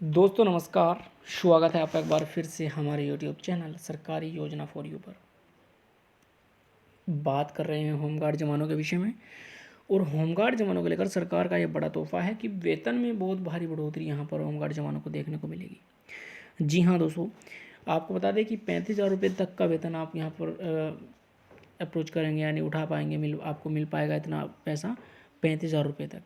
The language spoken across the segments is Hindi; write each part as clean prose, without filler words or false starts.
दोस्तों नमस्कार। स्वागत है आपका एक बार फिर से हमारे यूट्यूब चैनल सरकारी योजना फॉर यू पर। बात कर रहे हैं होमगार्ड जवानों के विषय में। और होमगार्ड जवानों को लेकर सरकार का यह बड़ा तोहफा है कि वेतन में बहुत भारी बढ़ोतरी यहाँ पर होमगार्ड जवानों को देखने को मिलेगी। जी हाँ दोस्तों, आपको बता दें कि 35,000 रुपये तक का वेतन आप यहाँ पर अप्रोच करेंगे, यानी उठा पाएंगे, आपको मिल पाएगा इतना पैसा 35,000 रुपये तक।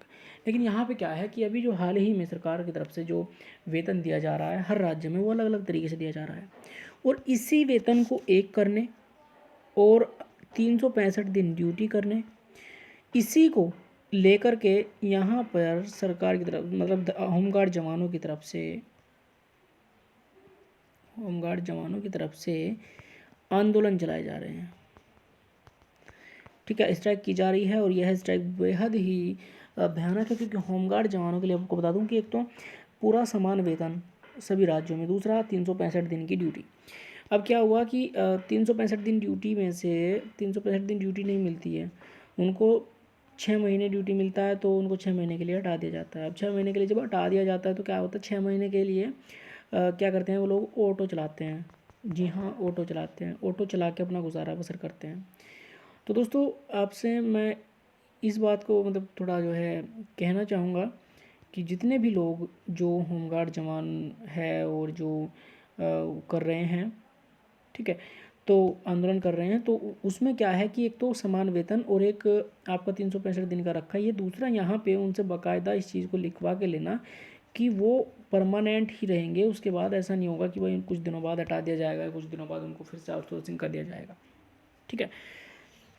लेकिन यहाँ पे क्या है कि अभी जो हाल ही में सरकार की तरफ से जो वेतन दिया जा रहा है हर राज्य में, वो अलग अलग तरीके से दिया जा रहा है। और इसी वेतन को एक करने और 365 दिन ड्यूटी करने, इसी को लेकर के यहाँ पर सरकार की तरफ मतलब होमगार्ड जवानों की तरफ से आंदोलन चलाए जा रहे हैं। ठीक है, स्ट्राइक की जा रही है और यह स्ट्राइक बेहद ही भयानक है, क्योंकि होमगार्ड जवानों के लिए आपको बता दूं कि एक तो पूरा समान वेतन सभी राज्यों में, दूसरा 365 दिन की ड्यूटी। अब क्या हुआ कि 365 दिन ड्यूटी में से 365 दिन ड्यूटी नहीं मिलती है उनको, 6 महीने ड्यूटी मिलता है, तो उनको 6 महीने के लिए हटा दिया जाता है। अब 6 महीने के लिए जब हटा दिया जाता है तो क्या होता है, 6 महीने के लिए क्या करते हैं वो लोग, ऑटो चलाते हैं। जी हाँ, ऑटो चलाते हैं, ऑटो चला के अपना गुजारा बसर करते हैं। तो दोस्तों आपसे मैं इस बात को मतलब थोड़ा जो है कहना चाहूँगा कि जितने भी लोग जो होमगार्ड जवान है और जो कर रहे हैं, ठीक है, तो आंदोलन कर रहे हैं, तो उसमें क्या है कि एक तो समान वेतन और एक आपका 365 दिन का रखा है। ये दूसरा यहाँ पे उनसे बाकायदा इस चीज़ को लिखवा के लेना कि वो परमानेंट ही रहेंगे। उसके बाद ऐसा नहीं होगा कि भाई कुछ दिनों बाद हटा दिया जाएगा, कुछ दिनों बाद उनको फिर से आउटसोर्सिंग कर दिया जाएगा। ठीक है,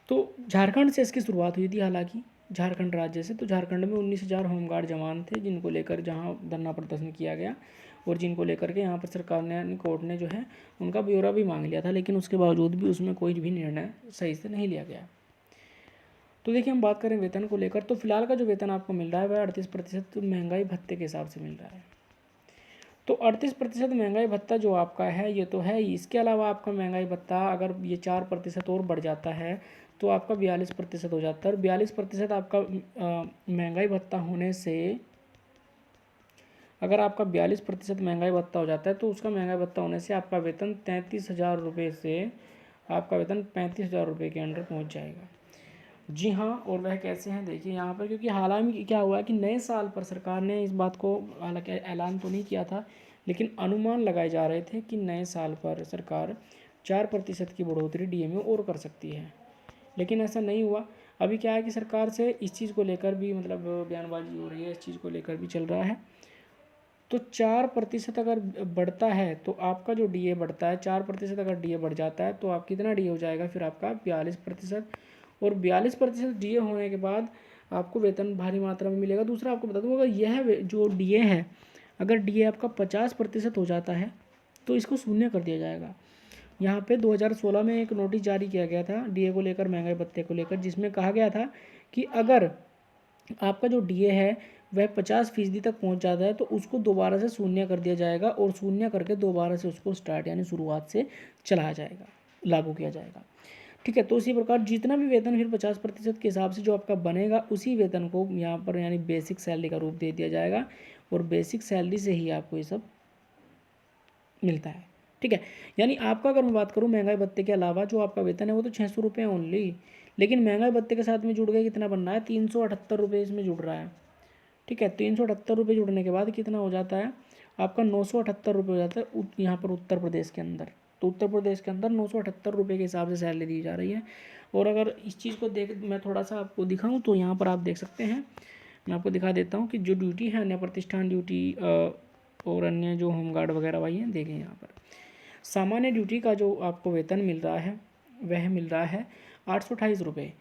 तो झारखंड से इसकी शुरुआत हुई थी, हालांकि झारखंड राज्य से। तो झारखंड में 19,000 होमगार्ड जवान थे, जिनको लेकर जहां धरना प्रदर्शन किया गया और जिनको लेकर के यहाँ पर सरकार ने, कोर्ट ने जो है उनका ब्यौरा भी मांग लिया था, लेकिन उसके बावजूद भी उसमें कोई भी निर्णय सही से नहीं लिया गया। तो देखिए, हम बात करें वेतन को लेकर, तो फिलहाल का जो वेतन आपको मिल रहा है वह 38% महंगाई भत्ते के हिसाब से मिल रहा है। तो 38% महंगाई भत्ता जो आपका है ये तो है ही। इसके अलावा आपका महंगाई भत्ता अगर ये 4% और बढ़ जाता है तो आपका 42% हो जाता है। और 42% आपका महंगाई भत्ता होने से, अगर आपका 42% महंगाई भत्ता हो जाता है तो उसका महंगाई भत्ता होने से आपका वेतन 33,000 रुपये से आपका वेतन 35,000 रुपये के अंडर पहुंच जाएगा। जी हाँ, और वह कैसे हैं देखिए यहाँ पर, क्योंकि हालांकि क्या हुआ है कि नए साल पर सरकार ने इस बात को, हालांकि ऐलान तो नहीं किया था, लेकिन अनुमान लगाए जा रहे थे कि नए साल पर सरकार 4% की बढ़ोतरी डीए में और कर सकती है, लेकिन ऐसा नहीं हुआ। अभी क्या है कि सरकार से इस चीज़ को लेकर भी मतलब बयानबाजी हो रही है, इस चीज़ को लेकर भी चल रहा है। तो 4% अगर बढ़ता है तो आपका जो डीए बढ़ता है, 4% अगर डीए बढ़ जाता है तो आप कितना डीए हो जाएगा फिर आपका 42%। और 42% डीए होने के बाद आपको वेतन भारी मात्रा में मिलेगा। दूसरा आपको बता दूँ, अगर यह जो डीए है, अगर डीए आपका 50% हो जाता है तो इसको शून्य कर दिया जाएगा। यहाँ पे 2016 में एक नोटिस जारी किया गया था डीए को लेकर, महंगाई भत्ते को लेकर, जिसमें कहा गया था कि अगर आपका जो डीए है वह 50% तक पहुँच जाता है तो उसको दोबारा से शून्य कर दिया जाएगा, और शून्य करके दोबारा से उसको स्टार्ट यानी शुरुआत से चलाया जाएगा, लागू किया जाएगा। ठीक है, तो इसी प्रकार जितना भी वेतन फिर 50% के हिसाब से जो आपका बनेगा, उसी वेतन को यहाँ पर यानी बेसिक सैलरी का रूप दे दिया जाएगा, और बेसिक सैलरी से ही आपको ये सब मिलता है। ठीक है, यानी आपका अगर मैं बात करूँ महंगाई भत्ते के अलावा जो आपका वेतन है वो तो 600 रुपये ओनली, लेकिन महंगाई भत्ते के साथ में जुड़ गए कितना बन रहा है, 378 रुपये इसमें जुड़ रहा है। ठीक है, 378 रुपये जुड़ने के बाद कितना हो जाता है आपका 978 रुपये हो जाता है यहाँ पर उत्तर प्रदेश के अंदर। तो उत्तर प्रदेश के अंदर 978 रुपये के हिसाब से सैलरी दी जा रही है। और अगर इस चीज़ को देख मैं थोड़ा सा आपको दिखाऊँ तो यहाँ पर आप देख सकते हैं, मैं आपको दिखा देता हूँ कि जो ड्यूटी है, अन्य प्रतिष्ठान ड्यूटी और अन्य जो होमगार्ड वगैरह वाली हैं, देखें यहाँ पर सामान्य ड्यूटी का जो आपको वेतन मिल रहा है वह मिल रहा है 828 रुपये।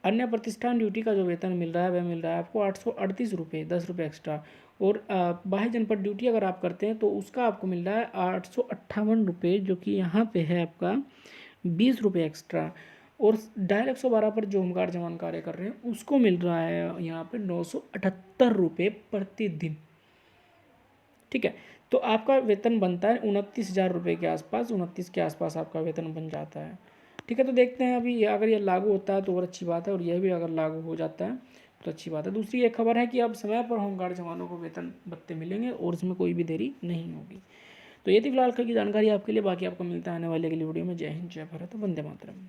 अन्य प्रतिष्ठान ड्यूटी का जो वेतन मिल रहा है वह मिल रहा है आपको 838 रुपये, 10 रुपये एक्स्ट्रा। और बाह्य जनपद ड्यूटी अगर आप करते हैं तो उसका आपको मिल रहा है 858 रुपये, जो कि यहाँ पे है आपका 20 रुपये एक्स्ट्रा। और डायल 112 पर जो होमगार्ड जवान कार्य कर रहे हैं उसको मिल रहा है यहाँ पे 978 रुपये प्रतिदिन। ठीक है, तो आपका वेतन बनता है 29,000 रुपये के आसपास, 29 के आसपास आपका वेतन बन जाता है। ठीक है, तो देखते हैं अभी अगर ये लागू होता है तो और अच्छी बात है, और यह भी अगर लागू हो जाता है तो अच्छी बात है। दूसरी एक खबर है कि अब समय पर होमगार्ड जवानों को वेतन भत्ते मिलेंगे और इसमें कोई भी देरी नहीं होगी। तो ये थी फिलहाल की जानकारी आपके लिए। बाकी आपको मिलता है आने वाले अगली वीडियो में। जय हिंद, जय भारत, वंदे मातरम।